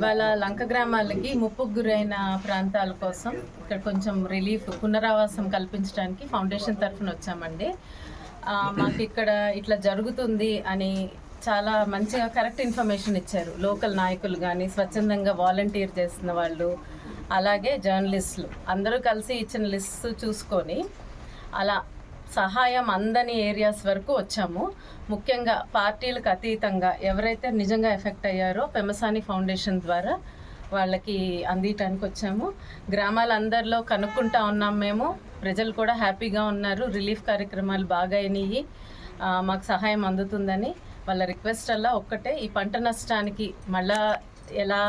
ఇవాళ లంక గ్రామాలకి ముప్పుకు గురైన ప్రాంతాల కోసం ఇక్కడ కొంచెం రిలీఫ్ పునరావాసం కల్పించడానికి ఫౌండేషన్ తరఫున వచ్చామండి. మాకు ఇక్కడ ఇట్లా జరుగుతుంది అని చాలా మంచిగా కరెక్ట్ ఇన్ఫర్మేషన్ ఇచ్చారు. లోకల్ నాయకులు కానీ, స్వచ్ఛందంగా వాలంటీర్ చేస్తున్న వాళ్ళు, అలాగే జర్నలిస్టులు అందరూ కలిసి ఇచ్చిన లిస్ట్ చూసుకొని అలా సహాయం అందని ఏరియాస్ వరకు వచ్చాము. ముఖ్యంగా పార్టీలకు అతీతంగా ఎవరైతే నిజంగా ఎఫెక్ట్ అయ్యారో పెమసాని ఫౌండేషన్ ద్వారా వాళ్ళకి అందించడానికి వచ్చాము. గ్రామాలందరిలో కనుక్కుంటా ఉన్నాం మేము. ప్రజలు కూడా హ్యాపీగా ఉన్నారు. రిలీఫ్ కార్యక్రమాలు బాగా అయినాయి, మాకు సహాయం అందుతుందని. వాళ్ళ రిక్వెస్ట్ అలా ఒక్కటే, ఈ పంట నష్టానికి మళ్ళా ఎలా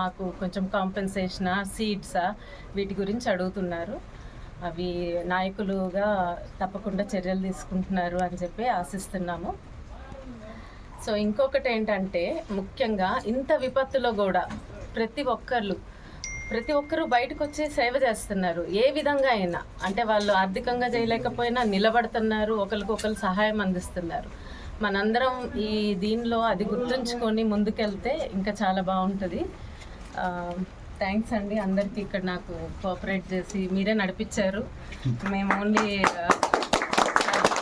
మాకు కొంచెం కాంపెన్సేషనా, సీడ్సా, వీటి గురించి అడుగుతున్నారు. అవి నాయకులుగా తప్పకుండా చర్యలు తీసుకుంటున్నారు అని చెప్పి ఆశిస్తున్నాము. సో ఇంకొకటి ఏంటంటే, ముఖ్యంగా ఇంత విపత్తులో కూడా ప్రతి ఒక్కరు బయటకు వచ్చి సేవ చేస్తున్నారు. ఏ విధంగా అయినా, అంటే వాళ్ళు ఆర్థికంగా చేయలేకపోయినా నిలబడుతున్నారు, ఒకరికొకరు సహాయం అందిస్తున్నారు. మనందరం ఈ దీనిలో అది గుర్తుంచుకొని ముందుకెళ్తే ఇంకా చాలా బాగుంటుంది. థ్యాంక్స్ అండి అందరికీ. ఇక్కడ నాకు కోఆపరేట్ చేసి మీరే నడిపించారు. మేము ఓన్లీ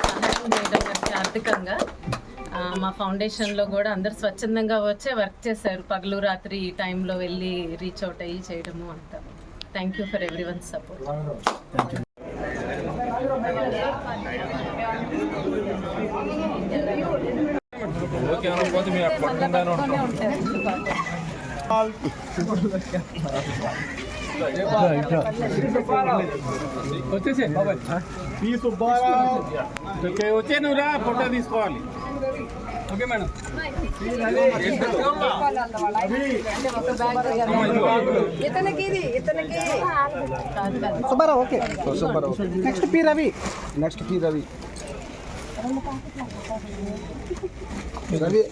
సహాయం చేయడం వరకు ఆర్థికంగా, మా ఫౌండేషన్లో కూడా అందరు స్వచ్ఛందంగా వచ్చే వర్క్ చేశారు. పగలు రాత్రి ఈ టైంలో వెళ్ళి రీచ్ అవుట్ అయ్యి చేయడము అంతా. Thank you for every one support. వచ్చేసే వచ్చే నువ్వు రా, ఫోటో తీసుకోవాలి. Okay madam. Subbarao okay. Next P Ravi. Ravi